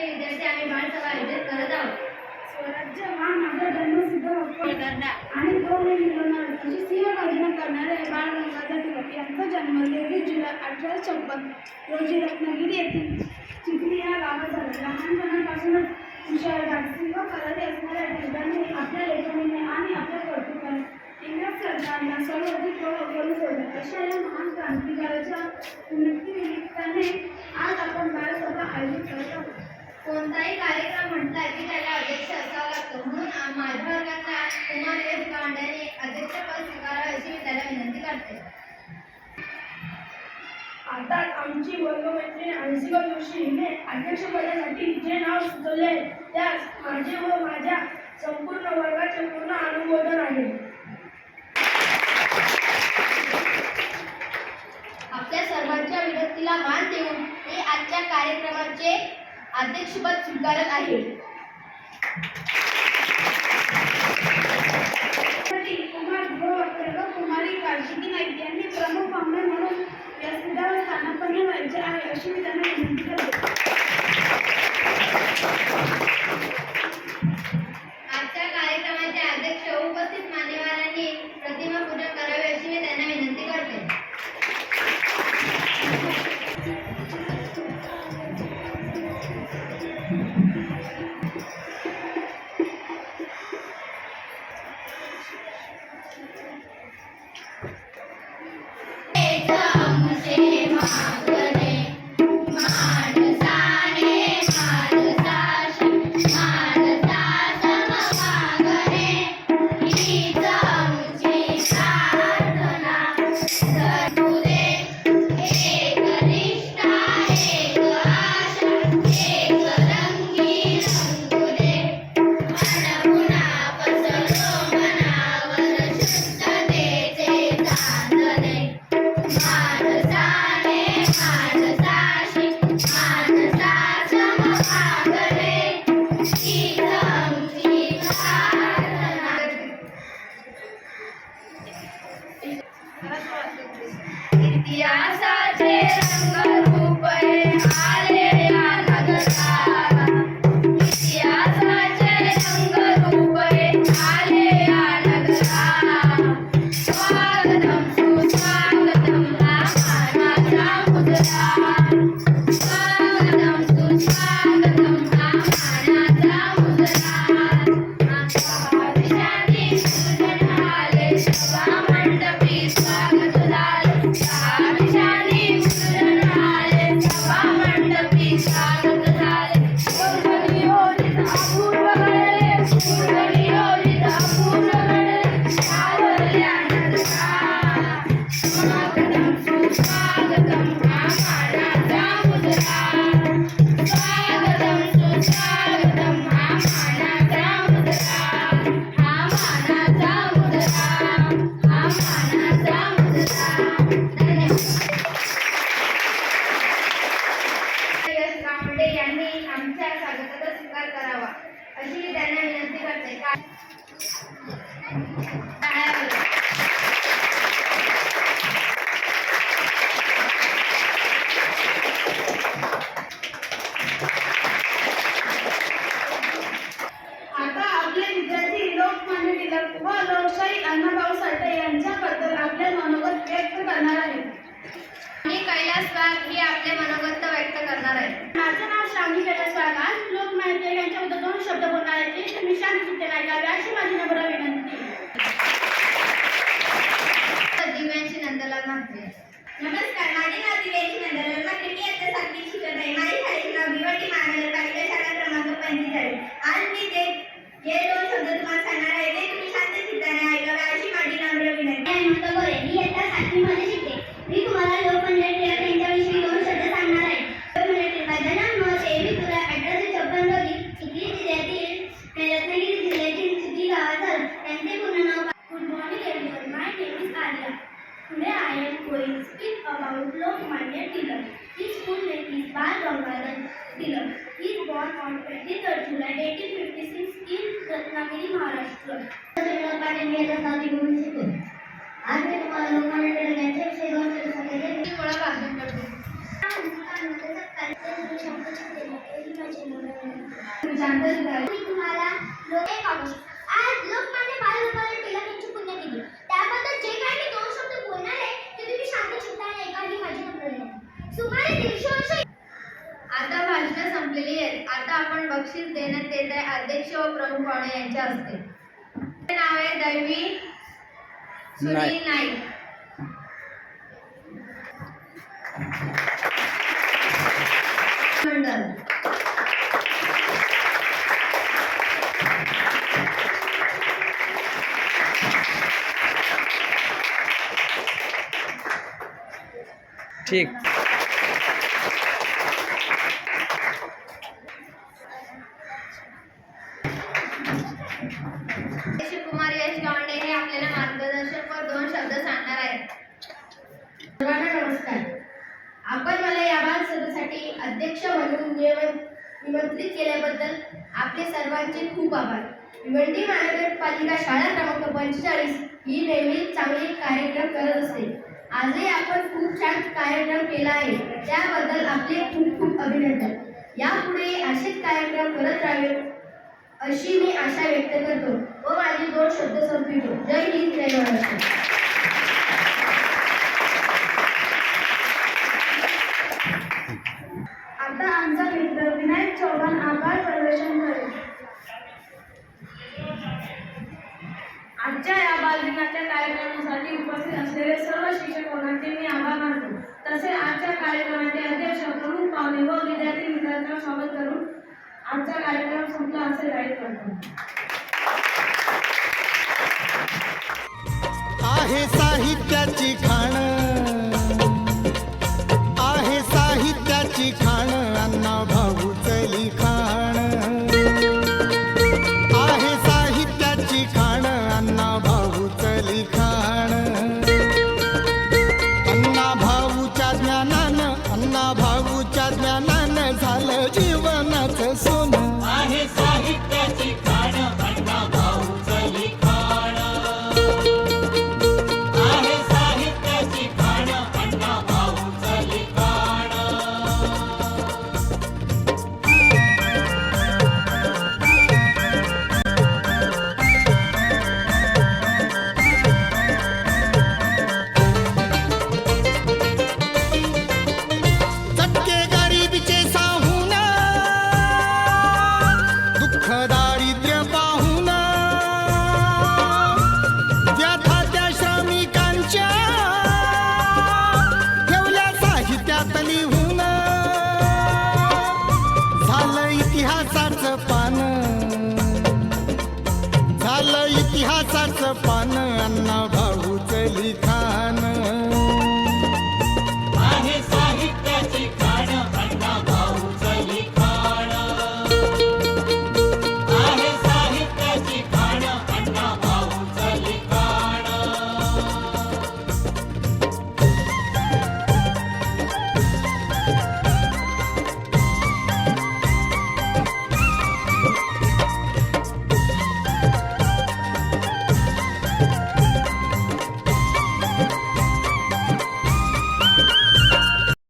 कॉलेजचे विद्यार्थी आम्ही बालसभा आयोजित करत आहोत. स्वराज्य हा माझा जन्मसिद्ध हक्क आणि तो मी मिळवणार अशी सिंहगर्जना करणारे बाळ गंगाधर टिळक यांचा जन्म 23 जुलै 1856 रोजी रत्नागिरी येथील चिखली या गावात झाला. लहानपणापासूनच सिंह कलारी असणाऱ्या टिळकांनी आपल्या लेखणीने आणि आपल्या कर्तृत्वाने इंग्रज सरकारला सर्वाधिक करू सोडले. अशा या महान क्रांतिकारकाच्या स्मृतिनिमित्ताने आज आपण बालसभा आयोजित करत आहोत. कोणताही कार्यक्रम म्हटला की त्याला अध्यक्ष असावा लागतो, म्हणून माझ्या वर्गाच्या कुमार एस गांड्याने अध्यक्षपद स्वीकारावे अशी मी त्याला विनंती करते. आता आमची वर्गमैत्रीण अंशिका जोशी हिने अध्यक्षपदासाठी जे नाव सुचवले आहे त्यास माझे व माझ्या संपूर्ण वर्गाचे पूर्ण अनुमोदन आहे. आपल्या सर्वांच्या विनंतीला मान देऊन मी आजच्या कार्यक्रमाचे अध्यक्षपद स्वीकारत आहे. कुमार ध्रुव कुमारी कार्तिकी नाईक यांनी प्रमुख पाहुणे म्हणून व्यासपीठावर स्थानापन्न व्हायचे आहे अशी मी त्यांना विनंती करते. आजच्या कार्यक्रमाचे अध्यक्ष उपस्थित मान्यवरांनी प्रतिमा पूजन करावे अशी मी त्यांना विनंती करते. इतिहासाचे रंगरूप आले या नगरा, इतिहासाचे रंगरूप आले या नगरा. स्वागतम सुस्वागतम आमानाचा मुजरा, स्वागतम सुस्वागतम आमानाचा मुजरा. आकाशाने पूजन आले सभा मंडपी स्वागत झाले. यांनी आमच्या स्वागताचा स्वीकार करावा अशी त्यांना विनंती करते. आता आपले विद्यार्थी लोकमान्य टिळक व लोकशाही अण्णाभाऊ साठे यांच्याबद्दल आपले मनोगत व्यक्त करणार आहेत. मी कैलास वाघ ही आपले मनोगत व्यक्त करणार आहे. माझं नाव श्रावणी कैलास वाघ. आज लोकमान्य टिळक यांच्याबद्दल 2 शब्द बोलणार आहे. ते मी शांत चित्ताने ऐकावे अशी माझी नम्र विनंती. दिव्यांशी नंदलाल म्हात्रे. नमस्कार, माझे नाव दिव्यांशी नंदलाल म्हात्रे. मी आता 7वीत शिकत आहे. माझ्या शाळेचे नाव भिवंडी महानगर पालिका शाळा क्रमांक 45. आज मी जे 2 शब्द तुम्हाला सांगणार आहे ते तुम्ही शांत चित्ताने ऐकावे अशी माझी नम्र विनंती. मी आता 7वीमध्ये शिकते. मी तुम्हाला लोकमान्य टिळक यांच्याविषयी 2 शब्द सांगणार आहे. लोकमान्य टिळकांचा जन्म 23 जुलै 1856 रोजी चिखली जिल्ह्यातील रत्नागिरी जिल्ह्यातील चिखली गावात झाला. त्यांचे पूर्ण नाव. Good morning everyone. My name is Arya. Today I am going to speak about Lokmanya Tilak. His full name is Bal Gangadhar Tilak. He is born on 23rd July 1856 in Ratnagiri, Maharashtra. आज मी तुम्हाला लोकमान्य टिळक यांच्याविषयी 2 शब्द सांगायचे. मी मुळा भाषण करते. माझे नाव बक्षीस देण्यात येत आहे अध्यक्ष व प्रमुख पाहुणे यांच्या हस्ते. नाव आहे दैवी सुनील नाईक. मंडळ ठीक. कुमार यश गावंडे हे आपल्याला मार्गदर्शक व 2 शब्द सांगणार आहेत. सर्वांना नमस्कार. आपण मला या बाल सभेसाठी अध्यक्ष म्हणून निमंत्रित केल्याबद्दल आपले सर्वांचे खूप आभार. भिवंडी महानगरपालिका शाळा क्रमांक 45 ही नेहमीच चांगले कार्यक्रम करत असते. आजही आपण खूप छान कार्यक्रम केला आहे, त्याबद्दल आपले खूप खूप अभिनंदन. यापुढे असेच कार्यक्रम करत राहावे अशी मी आशा व्यक्त करतो व माझे 2 शब्द संपवितो. जय हिंद, जय महाराष्ट्र. आता आमचा मित्र विनायक चव्हाण आभार प्रदर्शन करेल. आजच्या या बालदिनाच्या कार्यक्रमासाठी उपस्थित असलेले सर्व शिक्षकांचे मी आभार मानतो. तसेच आजच्या कार्यक्रमाचे अध्यक्ष, प्रमुख पाहुणे व विद्यार्थी मित्रांचे स्वागत करून आजचा कार्यक्रम संपला असे जाहीर करतो. आहे साहित्याची खाण, आहे साहित्याची खाण, अण्णा भाऊच लिखाण. आहे साहित्याची खाण, अण्णा भाऊच लिखाण. अण्णा भाऊच्या ज्ञानानं, अण्णा भाऊच्या ज्ञानानं झालं जीवनाचं सोनं. आहे साहित्याची खाण, अण्णा भाऊच लिखाण. आहे साहित्याची खाण, अण्णा भाऊच लिखाण. चटके गरिबीचे साहून, दुःख दारिद्र्य पाहून, व्यथा त्या श्रमिकांच्या ठेवल्या साहित्यात लिहून. झालं इतिहासाचं पान, झालं इतिहासाचं पान, अण्णा भाऊच लिखाण.